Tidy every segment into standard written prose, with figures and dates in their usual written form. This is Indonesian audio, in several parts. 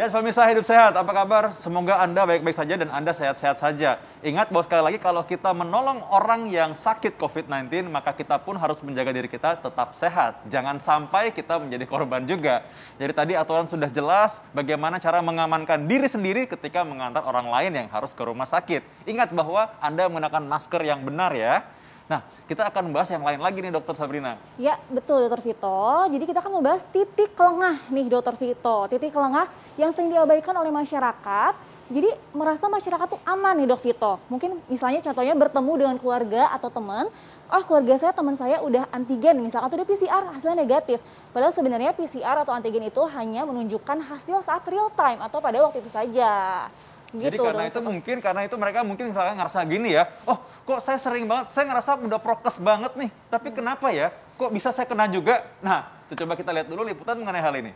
Hai pemirsa Hidup Sehat, apa kabar? Semoga Anda baik-baik saja dan Anda sehat-sehat saja. Ingat bahwa sekali lagi kalau kita menolong orang yang sakit COVID-19, maka kita pun harus menjaga diri kita tetap sehat. Jangan sampai kita menjadi korban juga. Jadi tadi aturan sudah jelas bagaimana cara mengamankan diri sendiri ketika mengantar orang lain yang harus ke rumah sakit. Ingat bahwa Anda menggunakan masker yang benar ya. Nah, kita akan membahas yang lain lagi nih Dokter Sabrina. Ya, betul Dokter Vito. Jadi kita akan membahas titik lengah nih Dokter Vito. Titik lengah yang sering diabaikan oleh masyarakat. Jadi merasa masyarakat tuh aman nih Dok Vito. Mungkin misalnya contohnya bertemu dengan keluarga atau teman. Oh keluarga saya, teman saya udah antigen misalkan, atau dia PCR hasilnya negatif. Padahal sebenarnya PCR atau antigen itu hanya menunjukkan hasil saat real time atau pada waktu itu saja. Jadi karena itu mereka mungkin misalkan ngerasa gini ya, oh kok saya sering banget, saya ngerasa udah prokes banget nih, tapi kenapa ya, kok bisa saya kena juga? Nah, coba kita lihat dulu liputan mengenai hal ini.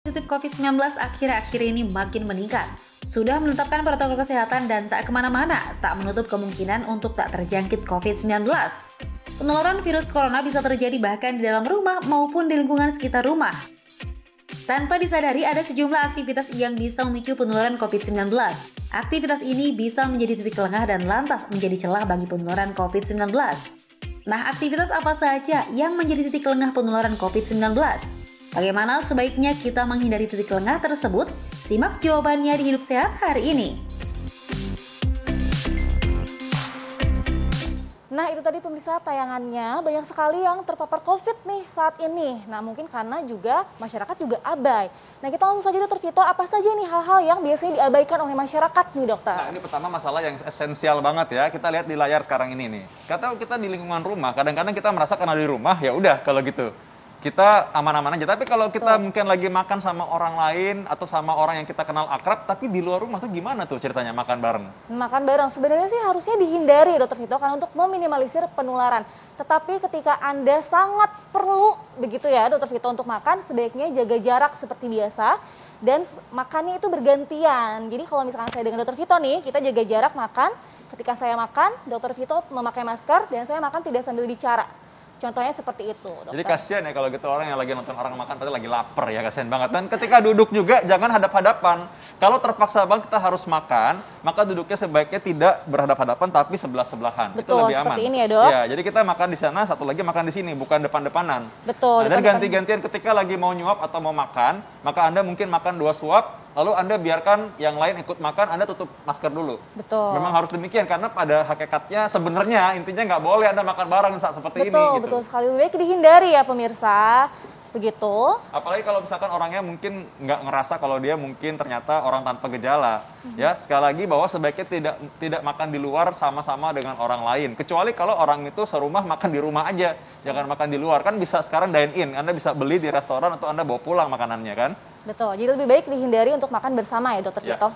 Positif COVID-19 akhir-akhir ini makin meningkat. Sudah menetapkan protokol kesehatan dan tak kemana-mana, tak menutup kemungkinan untuk tak terjangkit COVID-19. Penularan virus corona bisa terjadi bahkan di dalam rumah maupun di lingkungan sekitar rumah. Tanpa disadari ada sejumlah aktivitas yang bisa memicu penularan COVID-19. Aktivitas ini bisa menjadi titik lengah dan lantas menjadi celah bagi penularan COVID-19. Nah, aktivitas apa saja yang menjadi titik lengah penularan COVID-19? Bagaimana sebaiknya kita menghindari titik lengah tersebut? Simak jawabannya di Hidup Sehat hari ini. Nah itu tadi pemirsa tayangannya, banyak sekali yang terpapar COVID nih saat ini. Nah mungkin karena juga masyarakat juga abai. Nah kita langsung saja Dokter Vito, apa saja nih hal-hal yang biasanya diabaikan oleh masyarakat nih dokter? Nah ini pertama masalah yang esensial banget ya, kita lihat di layar sekarang ini nih. Kata kita di lingkungan rumah, kadang-kadang kita merasa karena di rumah, ya udah kalau gitu. Kita aman-aman aja, tapi kalau kita mungkin lagi makan sama orang lain atau sama orang yang kita kenal akrab, tapi di luar rumah tuh gimana tuh ceritanya makan bareng? Makan bareng sebenarnya sih harusnya dihindari Dokter Vito karena untuk meminimalisir penularan. Tetapi ketika Anda sangat perlu begitu ya Dokter Vito untuk makan, sebaiknya jaga jarak seperti biasa dan makannya itu bergantian. Jadi kalau misalkan saya dengan Dokter Vito nih, kita jaga jarak makan. Ketika saya makan, Dokter Vito memakai masker dan saya makan tidak sambil bicara. Contohnya seperti itu, dokter. Jadi kasihan ya kalau gitu orang yang lagi nonton orang makan pasti lagi lapar ya, kasihan banget. Dan ketika duduk juga jangan hadap-hadapan. Kalau terpaksa banget kita harus makan, maka duduknya sebaiknya tidak berhadap-hadapan tapi sebelah-sebelahan. Itu lebih aman. Seperti ini ya dok. Ya, jadi kita makan di sana, satu lagi makan di sini, bukan depan-depanan. Betul. Nah, dan ganti-gantian ketika lagi mau nyuap atau mau makan, maka Anda mungkin makan 2 suap, lalu Anda biarkan yang lain ikut makan, Anda tutup masker dulu. Betul. Memang harus demikian, karena pada hakikatnya sebenarnya intinya nggak boleh Anda makan bareng saat seperti ini. Gitu. Betul sekali. Lebih baik dihindari ya pemirsa. Begitu. Apalagi kalau misalkan orangnya mungkin nggak ngerasa kalau dia mungkin ternyata orang tanpa gejala. Ya, sekali lagi bahwa sebaiknya tidak makan di luar sama-sama dengan orang lain. Kecuali kalau orang itu serumah makan di rumah aja. Jangan makan di luar. Kan bisa sekarang dine in. Anda bisa beli di restoran atau Anda bawa pulang makanannya kan. Betul. Jadi lebih baik dihindari untuk makan bersama ya Dokter Vito.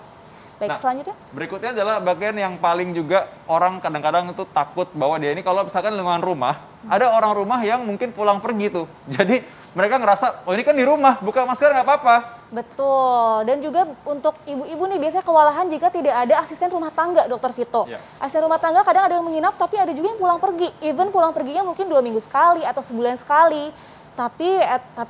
Baik, selanjutnya. Berikutnya adalah bagian yang paling juga orang kadang-kadang itu takut bahwa dia ini kalau misalkan lingkungan rumah, ada orang rumah yang mungkin pulang pergi tuh. Jadi mereka ngerasa, oh ini kan di rumah, buka masker nggak apa-apa. Betul. Dan juga untuk ibu-ibu nih biasanya kewalahan jika tidak ada asisten rumah tangga, Dokter Vito. Asisten rumah tangga kadang ada yang menginap, tapi ada juga yang pulang pergi. Even pulang perginya mungkin 2 minggu sekali atau sebulan sekali. Tapi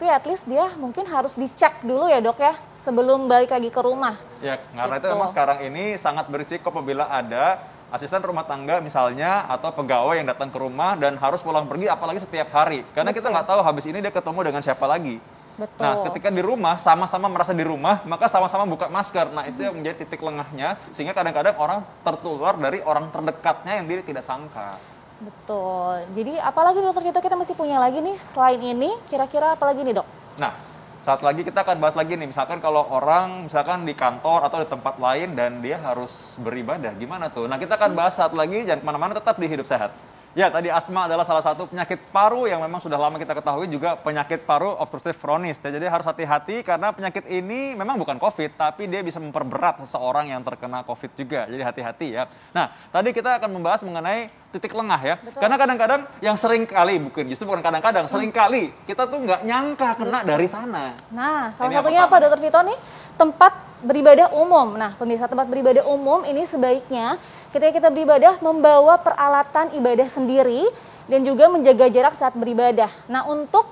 at least dia mungkin harus dicek dulu ya dok ya, sebelum balik lagi ke rumah. Ya, karena itu memang sekarang ini sangat berisiko apabila ada asisten rumah tangga misalnya atau pegawai yang datang ke rumah dan harus pulang pergi apalagi setiap hari. Karena kita nggak tahu habis ini dia ketemu dengan siapa lagi. Betul. Nah, ketika di rumah, sama-sama merasa di rumah, maka sama-sama buka masker. Nah, itu yang menjadi titik lengahnya, sehingga kadang-kadang orang tertular dari orang terdekatnya yang dia tidak sangka. Betul. Jadi apalagi Dokter Vito kita masih punya lagi nih selain ini, kira-kira apa lagi nih dok? Nah, saat lagi kita akan bahas lagi nih, misalkan kalau orang misalkan di kantor atau di tempat lain dan dia harus beribadah, gimana tuh? Nah, kita akan bahas saat lagi, jangan kemana-mana, tetap di Hidup Sehat. Ya, tadi asma adalah salah satu penyakit paru yang memang sudah lama kita ketahui juga penyakit paru obstruktif kronis. Jadi harus hati-hati karena penyakit ini memang bukan COVID, tapi dia bisa memperberat seseorang yang terkena COVID juga. Jadi hati-hati ya. Nah, tadi kita akan membahas mengenai titik lengah ya. Betul. Karena kadang-kadang yang sering kali, bukan kadang-kadang, sering kali kita tuh nggak nyangka kena dari sana. Nah, salah Ini yang satunya apa pertama. Dokter Vito nih? Tempat beribadah umum. Nah, pemirsa, tempat beribadah umum ini sebaiknya ketika kita beribadah membawa peralatan ibadah sendiri dan juga menjaga jarak saat beribadah. Nah, untuk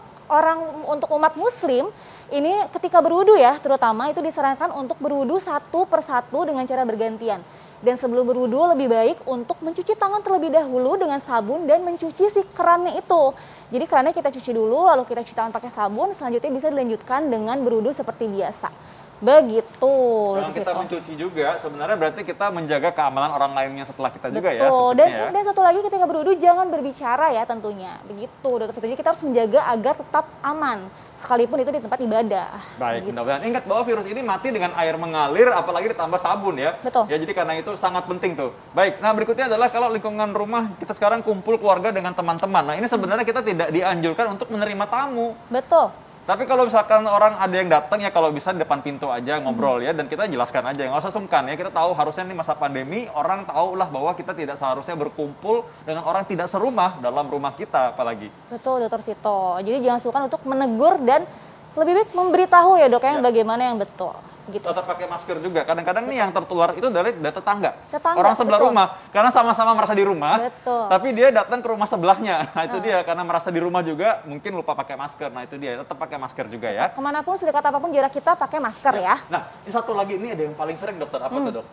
umat muslim ini ketika berwudu ya, terutama itu disarankan untuk berwudu satu persatu dengan cara bergantian. Dan sebelum berwudu lebih baik untuk mencuci tangan terlebih dahulu dengan sabun dan mencuci si kerannya itu. Jadi kerannya kita cuci dulu, lalu kita cuci tangan pakai sabun, selanjutnya bisa dilanjutkan dengan berwudu seperti biasa. Begitu. Kalau kita mencuci juga, sebenarnya berarti kita menjaga keamanan orang lainnya setelah kita juga ya. Betul. sepertinya ya. Dan satu lagi ketika berwudu jangan berbicara ya tentunya. Begitu Dokter Vito. Jadi kita harus menjaga agar tetap aman. Sekalipun itu di tempat ibadah. Baik, Begitu. mudah-mudahan ingat bahwa virus ini mati dengan air mengalir, apalagi ditambah sabun ya. Betul. Ya, jadi karena itu sangat penting tuh. Baik, nah berikutnya adalah kalau lingkungan rumah kita sekarang kumpul keluarga dengan teman-teman. Nah ini sebenarnya kita tidak dianjurkan untuk menerima tamu. Betul. Tapi kalau misalkan orang ada yang datang ya kalau bisa di depan pintu aja ngobrol ya, dan kita jelaskan aja, nggak usah sungkan ya. Kita tahu harusnya ini masa pandemi, orang tahu lah bahwa kita tidak seharusnya berkumpul dengan orang tidak serumah dalam rumah kita apalagi. Betul Dokter Vito. Jadi jangan sungkan untuk menegur dan lebih baik memberitahu ya dok ya, bagaimana yang betul. Gitu. Tetap pakai masker juga. Kadang-kadang nih yang tertular itu dari tetangga. Tetangga, Orang sebelah betul. rumah. Karena sama-sama merasa di rumah. Betul. Tapi dia datang ke rumah sebelahnya. Nah itu dia. Karena merasa di rumah juga mungkin lupa pakai masker. Nah itu dia. Tetap pakai masker juga ya. Kemanapun sedekat apapun jarak kita pakai masker ya. Nah ini satu lagi. Ini ada yang paling sering dokter. Apa tuh dok?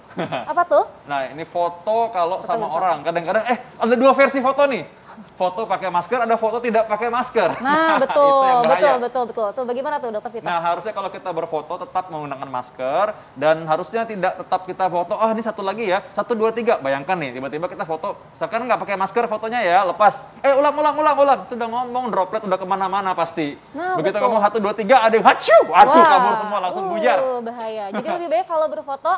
Apa tuh? Nah ini foto kalau sama Betul. orang. Kadang-kadang ada dua versi foto nih. Foto pakai masker, ada foto tidak pakai masker. Nah, Itu betul, yang bahaya. betul. Tuh bagaimana tuh Dokter Vito? Nah, harusnya kalau kita berfoto tetap menggunakan masker dan harusnya tidak tetap kita foto. Oh, ini satu lagi ya. 1 2 3. Bayangkan nih, tiba-tiba kita foto sekarang nggak pakai masker fotonya ya, lepas. Ulang. Itu udah ngomong droplet udah kemana mana pasti. Nah, begitu betul. ngomong 1 2 3 ada yang hacu. Aduh, Wah, kabur semua langsung buyar. Bahaya. Jadi lebih baik kalau berfoto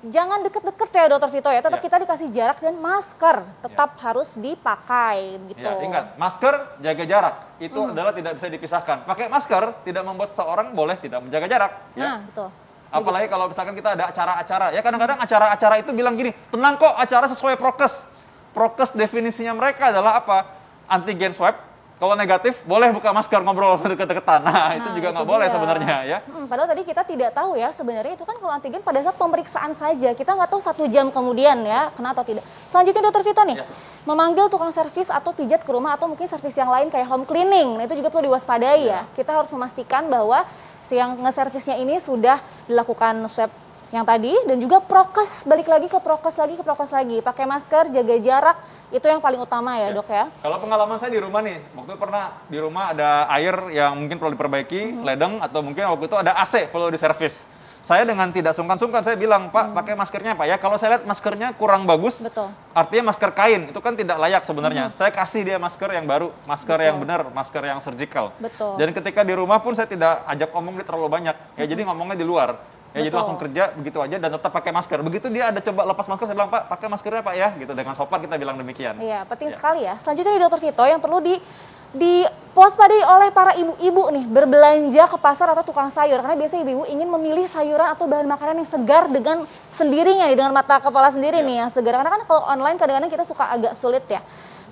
jangan deket-deket ya Dokter Vito ya. Tetap Ya. kita dikasih jarak dan masker tetap harus dipakai gitu. Ya, ingat, masker jaga jarak. Itu adalah tidak bisa dipisahkan. Pakai masker tidak membuat seorang boleh tidak menjaga jarak. Ya. Nah, betul. Apalagi kalau misalkan kita ada acara-acara. Ya kadang-kadang acara-acara itu bilang gini, tenang kok acara sesuai prokes. Prokes definisinya mereka adalah apa? Antigen swab. Kalau negatif, boleh buka masker ngobrol deket-deketan. Nah, itu juga nggak boleh dia. sebenarnya ya. Padahal tadi kita tidak tahu ya sebenarnya itu kan kalau antigen pada saat pemeriksaan saja. Kita nggak tahu 1 jam kemudian ya kena atau tidak. Selanjutnya Dokter Vito nih, Ya. memanggil tukang servis atau pijat ke rumah atau mungkin servis yang lain kayak home cleaning. Nah, itu juga perlu diwaspadai ya. Kita harus memastikan bahwa si yang nge-servisnya ini sudah dilakukan swab yang tadi dan juga prokes, balik lagi ke prokes lagi, pakai masker, jaga jarak, itu yang paling utama ya dok ya. Kalau pengalaman saya di rumah nih, waktu itu pernah di rumah ada air yang mungkin perlu diperbaiki, ledeng, atau mungkin waktu itu ada AC perlu diservis. Saya dengan tidak sungkan-sungkan saya bilang, Pak, pakai maskernya Pak ya. Kalau saya lihat maskernya kurang bagus, Betul. artinya masker kain, itu kan tidak layak sebenarnya. Saya kasih dia masker yang baru, masker yang benar, masker yang surgical. Betul. Dan ketika di rumah pun saya tidak ajak ngomong dia terlalu banyak. Ya jadi ngomongnya di luar. Ya jadi Betul. langsung kerja begitu aja dan tetap pakai masker. Begitu dia ada coba lepas masker, saya bilang, Pak, pakai maskernya Pak ya. Gitu, dengan sopan kita bilang demikian. Iya, penting Ya. sekali ya. Selanjutnya nih Dokter Vito yang perlu diwaspadai oleh para ibu-ibu nih berbelanja ke pasar atau tukang sayur karena biasanya ibu-ibu ingin memilih sayuran atau bahan makanan yang segar dengan sendirinya nih, dengan mata kepala sendiri nih yang segar karena kan kalau online kadang-kadang kita suka agak sulit ya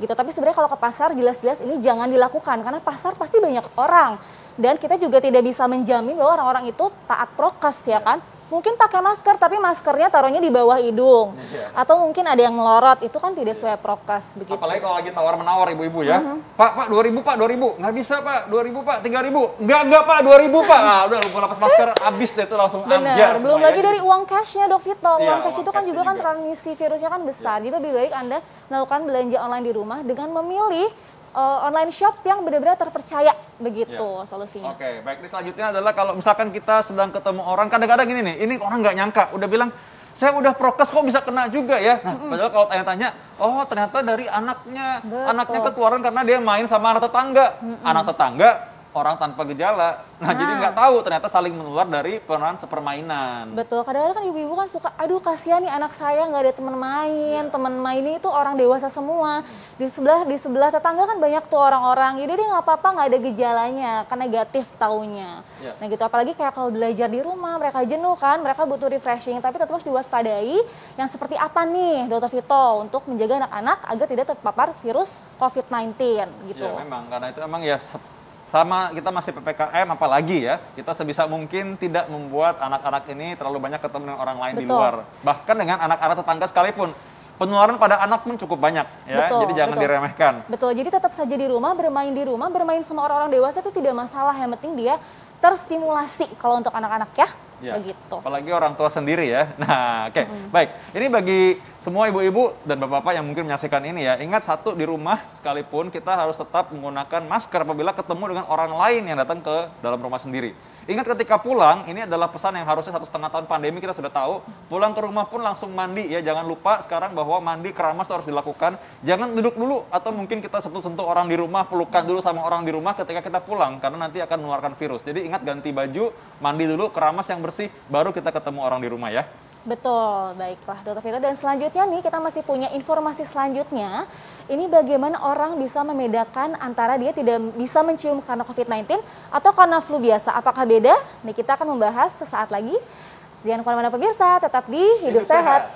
gitu. Tapi sebenarnya kalau ke pasar jelas-jelas ini jangan dilakukan karena pasar pasti banyak orang dan kita juga tidak bisa menjamin bahwa orang-orang itu taat prokes ya kan. Mungkin pakai masker, tapi maskernya taruhnya di bawah hidung. Iya. Atau mungkin ada yang melorot, itu kan tidak sesuai prokes. Begitu. Apalagi kalau lagi tawar-menawar ibu-ibu ya. Pak, 2.000 Pak, 2.000. Nggak bisa Pak, 2.000 Pak, 3.000. Enggak Pak, 2.000 Pak. Nah, udah lupa lepas masker, habis deh itu langsung ambiar Benar, belum semua lagi ya. dari uang cashnya dok Vito. Iya, Uang cash uang itu kan cash juga kan juga. transmisi virusnya kan besar. Jadi lebih baik Anda melakukan belanja online di rumah dengan memilih online shop yang benar-benar terpercaya. Begitu solusinya. Oke, baik. Ini selanjutnya adalah kalau misalkan kita sedang ketemu orang, kadang-kadang gini nih, ini orang nggak nyangka, udah bilang, saya udah prokes kok bisa kena juga ya. Nah, padahal kalau tanya-tanya, oh ternyata dari anaknya. Betul. Anaknya ketularan karena dia main sama anak tetangga. Anak tetangga orang tanpa gejala. Nah, jadi nggak tahu ternyata saling menular dari peran sepermainan. Betul, kadang-kadang kan ibu-ibu kan suka, aduh kasihan nih anak saya nggak ada teman main, teman mainnya itu orang dewasa semua. Di sebelah tetangga kan banyak tuh orang-orang, jadi dia nggak apa-apa nggak ada gejalanya, kan negatif taunya. Nah gitu, apalagi kayak kalau belajar di rumah, mereka jenuh kan, mereka butuh refreshing, tapi tetap harus diwaspadai yang seperti apa nih Dr. Vito untuk menjaga anak-anak agar tidak terpapar virus COVID-19 gitu. Ya memang, karena itu emang ya sama kita masih PPKM apalagi ya, kita sebisa mungkin tidak membuat anak-anak ini terlalu banyak ketemu dengan orang lain di luar. Bahkan dengan anak-anak tetangga sekalipun. Penularan pada anak pun cukup banyak ya, jadi jangan diremehkan. Betul, jadi tetap saja di rumah, bermain sama orang-orang dewasa itu tidak masalah, yang penting dia terstimulasi kalau untuk anak-anak ya. Begitu. Apalagi orang tua sendiri ya. Nah, oke. Baik. Ini bagi semua ibu-ibu dan bapak-bapak yang mungkin menyaksikan ini ya, ingat satu, di rumah sekalipun kita harus tetap menggunakan masker apabila ketemu dengan orang lain yang datang ke dalam rumah sendiri. Ingat ketika pulang, ini adalah pesan yang harusnya 1,5 tahun pandemi kita sudah tahu, pulang ke rumah pun langsung mandi ya, jangan lupa sekarang bahwa mandi keramas itu harus dilakukan. Jangan duduk dulu atau mungkin kita sentuh-sentuh orang di rumah, pelukan dulu sama orang di rumah ketika kita pulang karena nanti akan menularkan virus. Jadi ingat ganti baju, mandi dulu, keramas yang bersih, baru kita ketemu orang di rumah ya. Betul, baiklah Dr. Vito. Dan selanjutnya nih kita masih punya informasi selanjutnya. Ini bagaimana orang bisa membedakan antara dia tidak bisa mencium karena COVID-19 atau karena flu biasa. Apakah beda? Nih kita akan membahas sesaat lagi. Jangan kemana-mana pemirsa, tetap di Hidup Sehat.